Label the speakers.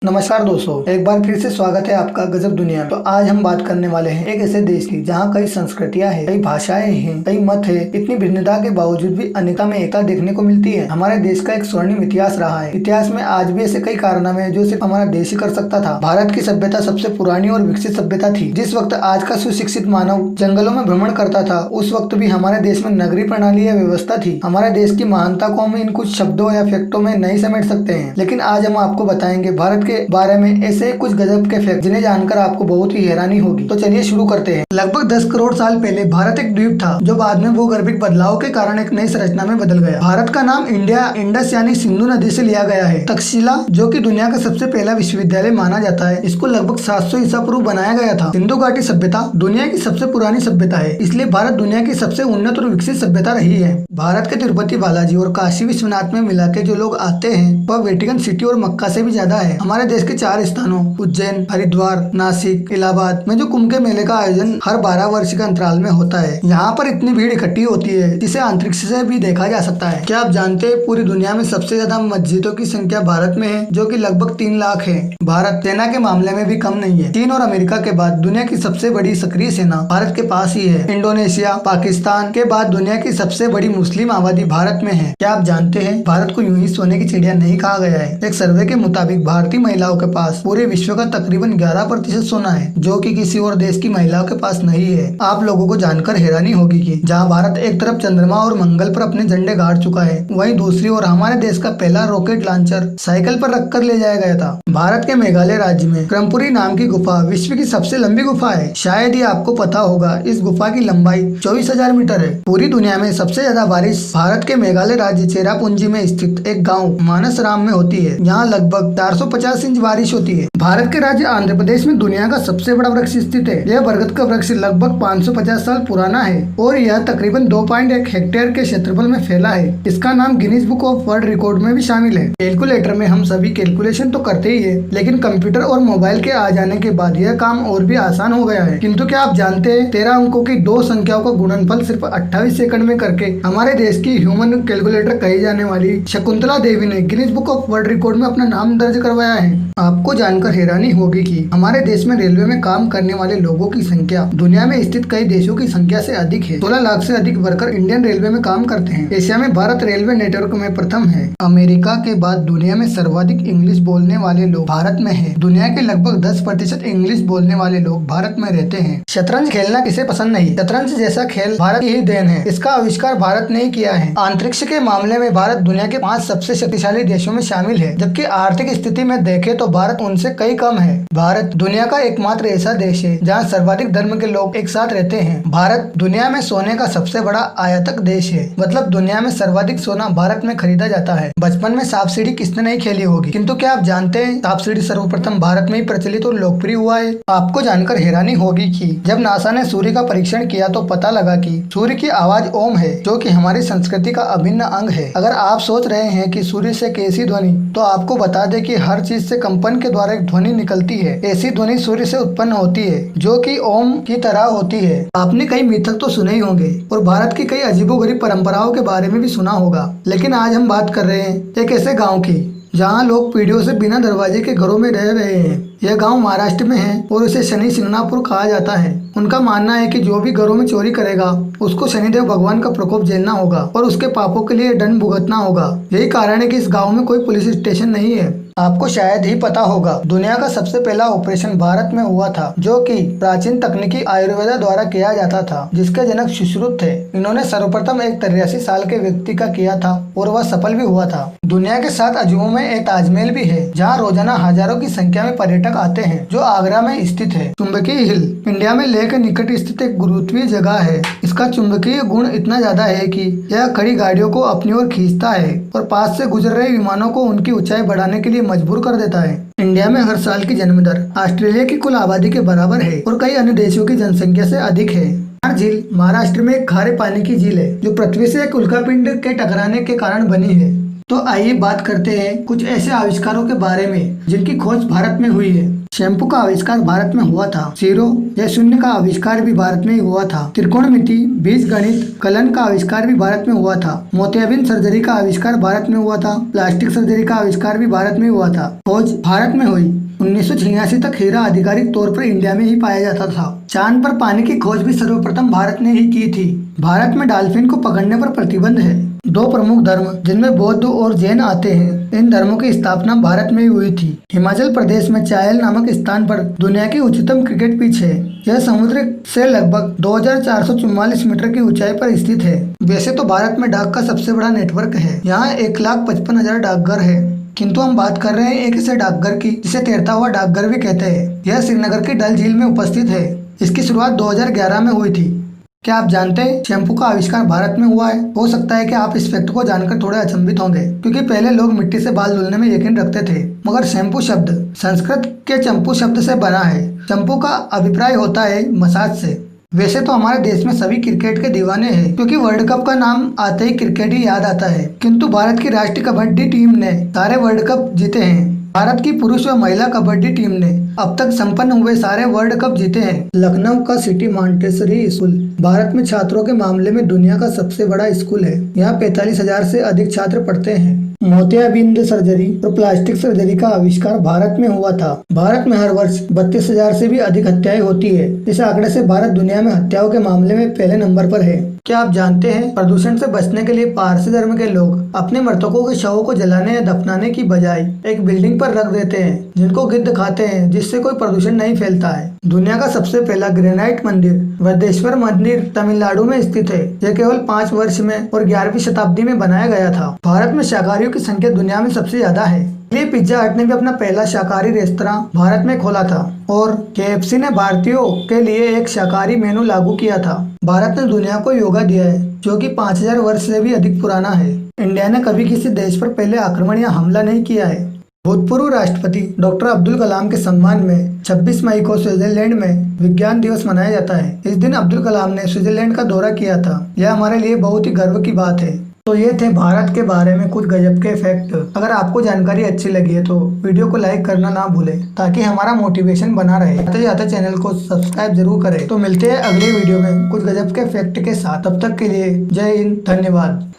Speaker 1: नमस्कार दोस्तों, एक बार फिर से स्वागत है आपका गजब दुनिया में। तो आज हम बात करने वाले हैं एक ऐसे देश की जहाँ कई संस्कृतियाँ हैं, कई भाषाएं हैं, कई मत है। इतनी भिन्नता के बावजूद भी अनेकता में एकता देखने को मिलती है। हमारे देश का एक स्वर्णिम इतिहास रहा है। इतिहास में आज भी ऐसे कई कारनामे हैं जो सिर्फ हमारा देश ही कर सकता था। भारत की सभ्यता सबसे पुरानी और विकसित सभ्यता थी। जिस वक्त आज का सुशिक्षित मानव जंगलों में भ्रमण करता था, उस वक्त भी हमारे देश में नगरीय प्रणाली या व्यवस्था थी। हमारे देश की महानता को हम इन कुछ शब्दों या फैक्टों में नहीं समेट सकते हैं, लेकिन आज हम आपको बताएंगे भारत के बारे में ऐसे कुछ गजब के फैक्ट जिन्हें जानकर आपको बहुत ही हैरानी होगी। तो चलिए शुरू करते हैं। लगभग 10 करोड़ साल पहले भारत एक द्वीप था जो बाद में भूगर्भिक बदलाव के कारण एक नई संरचना में बदल गया। भारत का नाम इंडिया इंडस यानी सिंधु नदी से लिया गया है। तक्षशिला जो कि दुनिया का सबसे पहला विश्वविद्यालय माना जाता है, इसको लगभग 700 ईसा पूर्व बनाया गया था। सिंधु घाटी सभ्यता दुनिया की सबसे पुरानी सभ्यता है, इसलिए भारत दुनिया की सबसे उन्नत और विकसित सभ्यता रही है। भारत के तिरुपति बालाजी और काशी विश्वनाथ में मिला के जो लोग आते हैं वह वेटिकन सिटी और मक्का से भी ज्यादा है। हमारे देश के 4 स्थानों उज्जैन, हरिद्वार, नासिक, इलाहाबाद में जो कुंभ के मेले का आयोजन हर 12 वर्ष के अंतराल में होता है। यहाँ पर इतनी भीड़ इकट्ठी होती है जिसे अंतरिक्ष से भी देखा जा सकता है। क्या आप जानते हैं पूरी दुनिया में सबसे ज्यादा मस्जिदों की संख्या भारत में है, जो कि लगभग 3 लाख है। भारत सेना के मामले में भी कम नहीं है। चीन और अमेरिका के बाद दुनिया की सबसे बड़ी सक्रिय सेना भारत के पास ही है। इंडोनेशिया, पाकिस्तान के बाद दुनिया की सबसे बड़ी मुस्लिम आबादी भारत में है। क्या आप जानते हैं भारत को यूं ही सोने की चिड़िया नहीं कहा गया है। एक सर्वे के मुताबिक भारतीय महिलाओं के पास पूरे विश्व का तकरीबन 11% सोना है, जो कि किसी और देश की महिलाओं के पास नहीं है। आप लोगों को जानकर हैरानी होगी कि जहां भारत एक तरफ चंद्रमा और मंगल पर अपने झंडे गाड़ चुका है, वहीं दूसरी ओर हमारे देश का पहला रॉकेट लॉन्चर साइकिल पर रखकर ले जाया गया था। भारत के मेघालय राज्य में क्रमपुरी नाम की गुफा विश्व की सबसे लंबी गुफा है। शायद ही आपको पता होगा, इस गुफा की लंबाई 24,000 मीटर है। पूरी दुनिया में सबसे ज्यादा बारिश भारत के मेघालय राज्य चेरापूंजी में स्थित एक गाँव मानसराम में होती है। यहाँ लगभग 450 इंच बारिश होती है। भारत के राज्य आंध्र प्रदेश में दुनिया का सबसे बड़ा वृक्ष स्थित है। यह बरगद का वृक्ष लगभग 550 साल पुराना है और यह तकरीबन 2.1 हेक्टेयर के क्षेत्रफल में फैला है। इसका नाम Guinness book of world record में भी शामिल है। कैलकुलेटर में हम सभी कैलकुलेशन तो करते ही है, लेकिन कंप्यूटर और मोबाइल के आ जाने के बाद यह काम और भी आसान हो गया है। किंतु क्या आप जानते हैं 13 अंकों की 2 संख्याओं का गुणनफल सिर्फ 28 सेकंड में करके हमारे देश की ह्यूमन कैलकुलेटर कही जाने वाली शकुंतला देवी ने Guinness book of world record में अपना नाम दर्ज करवाया है। आपको जानकर हैरानी होगी कि हमारे देश में रेलवे में काम करने वाले लोगों की संख्या दुनिया में स्थित कई देशों की संख्या से अधिक है। 16 लाख से अधिक वर्कर इंडियन रेलवे में काम करते हैं। एशिया में भारत रेलवे नेटवर्क में प्रथम है। अमेरिका के बाद दुनिया में सर्वाधिक इंग्लिश बोलने वाले लोग भारत में है। दुनिया के लगभग 10% इंग्लिश बोलने वाले लोग भारत में रहते हैं। शतरंज खेलना किसे पसंद नहीं। शतरंज जैसा खेल भारत की ही देन है। इसका आविष्कार भारत ने ही किया है। अंतरिक्ष के मामले में भारत दुनिया के 5 सबसे शक्तिशाली देशों में शामिल है, जबकि आर्थिक स्थिति में देखें तो भारत उनसे कई कम है। भारत दुनिया का एकमात्र ऐसा देश है जहाँ सर्वाधिक धर्म के लोग एक साथ रहते हैं। भारत दुनिया में सोने का सबसे बड़ा आयातक देश है, मतलब दुनिया में सर्वाधिक सोना भारत में खरीदा जाता है। बचपन में सांप सीढ़ी किसने नहीं खेली होगी, किंतु क्या आप जानते हैं सांप सीढ़ी सर्वप्रथम भारत में ही प्रचलित और लोकप्रिय हुआ है। आपको जानकर हैरानी होगी कि जब नासा ने सूर्य का परीक्षण किया तो पता लगा कि सूर्य की आवाज ओम है, जो कि हमारी संस्कृति का अभिन्न अंग है। अगर आप सोच रहे हैं कि सूर्य से कैसी ध्वनि, तो आपको बता दें कि हर चीज से कंपन के द्वारा एक ध्वनि निकलती है। ऐसी ध्वनि सूर्य से उत्पन्न होती है, जो कि ओम की तरह होती है। आपने कई मिथक तो सुने ही होंगे और भारत की कई अजीबोगरीब परंपराओं के बारे में भी सुना होगा, लेकिन आज हम बात कर रहे हैं एक ऐसे गाँव की जहाँ लोग पीढ़ियों से बिना दरवाजे के घरों में रह रहे हैं। यह गांव महाराष्ट्र में है और उसे शनि सिंगनापुर कहा जाता है। उनका मानना है कि जो भी घरों में चोरी करेगा उसको शनिदेव भगवान का प्रकोप झेलना होगा और उसके पापों के लिए दंड भुगतना होगा। यही कारण है कि इस गांव में कोई पुलिस स्टेशन नहीं है। आपको शायद ही पता होगा, दुनिया का सबसे पहला ऑपरेशन भारत में हुआ था, जो कि प्राचीन तकनीकी आयुर्वेदा द्वारा किया जाता था, जिसके जनक सुश्रुत थे। इन्होंने सर्वप्रथम एक 83 साल के व्यक्ति का किया था और वह सफल भी हुआ था। दुनिया के 7 अजूबों में एक ताजमहल भी है, जहाँ रोजाना हजारों की संख्या में पर्यटक आते हैं, जो आगरा में स्थित है। चुंबकीय हिल इंडिया में लेह के निकट स्थित एक गुरुत्वीय जगह है। इसका चुंबकीय गुण इतना ज्यादा है कि यह खड़ी गाड़ियों को अपनी ओर खींचता है और पास से गुजर रहे विमानों को उनकी ऊंचाई बढ़ाने के लिए मजबूर कर देता है। इंडिया में हर साल की जन्म दर ऑस्ट्रेलिया की कुल आबादी के बराबर है और कई अन्य देशों की जनसंख्या से अधिक है। झील महाराष्ट्र में एक खारे पानी की झील है, जो पृथ्वी से एक उल्कापिंड के टकराने के कारण बनी है। तो आइए बात करते हैं कुछ ऐसे आविष्कारों के बारे में जिनकी खोज भारत में हुई है। शैम्पू का आविष्कार भारत में हुआ था। 0 या 0 का आविष्कार भी भारत में ही हुआ था। त्रिकोणमिति, बीजगणित, कलन का आविष्कार भी भारत में हुआ था। मोतियाबिंद सर्जरी का आविष्कार भारत में हुआ था। प्लास्टिक सर्जरी का आविष्कार भी भारत में हुआ था। खोज भारत में हुई। 1986 तक हीरा आधिकारिक तौर पर इंडिया में ही पाया जाता था। चांद पर पानी की खोज भी सर्वप्रथम भारत ने ही की थी। भारत में डॉल्फिन को पकड़ने पर प्रतिबंध है। 2 प्रमुख धर्म जिनमें बौद्ध और जैन आते हैं, इन धर्मों की स्थापना भारत में ही हुई थी। हिमाचल प्रदेश में चायल नामक स्थान पर दुनिया की उच्चतम क्रिकेट पिच है। यह समुद्र से लगभग 2444 मीटर की ऊंचाई पर स्थित है। वैसे तो भारत में डाक का सबसे बड़ा नेटवर्क है। यहाँ 1,55,000 डाकघर है, किंतु हम बात कर रहे हैं एक ऐसे डाकघर की जिसे तैरता हुआ डाकघर भी कहते हैं। यह श्रीनगर की डल झील में उपस्थित है। इसकी शुरुआत 2011 में हुई थी। क्या आप जानते हैं शैम्पू का आविष्कार भारत में हुआ है? हो सकता है कि आप इस फैक्ट को जानकर थोड़े अचंभित होंगे, क्योंकि पहले लोग मिट्टी से बाल धुलने में यकीन रखते थे, मगर शैम्पू शब्द संस्कृत के चंपू शब्द से बना है। चंपू का अभिप्राय होता है मसाज से। वैसे तो हमारे देश में सभी क्रिकेट के दीवाने हैं, क्योंकि वर्ल्ड कप का नाम आते ही क्रिकेट ही याद आता है। किंतु भारत की राष्ट्रीय कबड्डी टीम ने सारे वर्ल्ड कप जीते हैं। भारत की पुरुष व महिला कबड्डी टीम ने अब तक संपन्न हुए सारे वर्ल्ड कप जीते हैं। लखनऊ का सिटी मॉन्टेसरी स्कूल भारत में छात्रों के मामले में दुनिया का सबसे बड़ा स्कूल है। यहाँ 45,000 से अधिक छात्र पढ़ते हैं। मोतियाबिंद सर्जरी और प्लास्टिक सर्जरी का आविष्कार भारत में हुआ था। भारत में हर वर्ष 32,000 से भी अधिक हत्याएं होती है। इस आंकड़े से भारत दुनिया में हत्याओं के मामले में पहले नंबर पर है। क्या आप जानते हैं प्रदूषण से बचने के लिए पारसी धर्म के लोग अपने मृतकों के शवों को जलाने या दफनाने की बजाय एक बिल्डिंग पर रख देते हैं, जिनको गिद्ध खाते हैं, जिससे कोई प्रदूषण नहीं फैलता है। दुनिया का सबसे पहला ग्रेनाइट मंदिर वृद्धेश्वर मंदिर तमिलनाडु में स्थित है। यह केवल 5 वर्ष में और 11वीं शताब्दी में बनाया गया था। भारत में शाकाहारियों की संख्या दुनिया में सबसे ज्यादा है। ये पिज्जा हट ने भी अपना पहला शाकाहारी रेस्तरां भारत में खोला था और KFC ने भारतीयों के लिए एक शाकाहारी मेनू लागू किया था। भारत ने दुनिया को योगा दिया है, जो कि 5000 वर्ष से भी अधिक पुराना है। इंडिया ने कभी किसी देश पर पहले आक्रमण या हमला नहीं किया है। भूतपूर्व राष्ट्रपति डॉक्टर अब्दुल कलाम के सम्मान में 26 मई को स्विट्जरलैंड में विज्ञान दिवस मनाया जाता है। इस दिन अब्दुल कलाम ने स्विट्जरलैंड का दौरा किया था। यह हमारे लिए बहुत ही गर्व की बात है। तो ये थे भारत के बारे में कुछ गजब के फैक्ट। अगर आपको जानकारी अच्छी लगी है तो वीडियो को लाइक करना ना भूलें, ताकि हमारा मोटिवेशन बना रहे। आते जाते चैनल को सब्सक्राइब जरूर करें। तो मिलते हैं अगले वीडियो में कुछ गजब के फैक्ट के साथ। तब तक के लिए जय हिंद, धन्यवाद।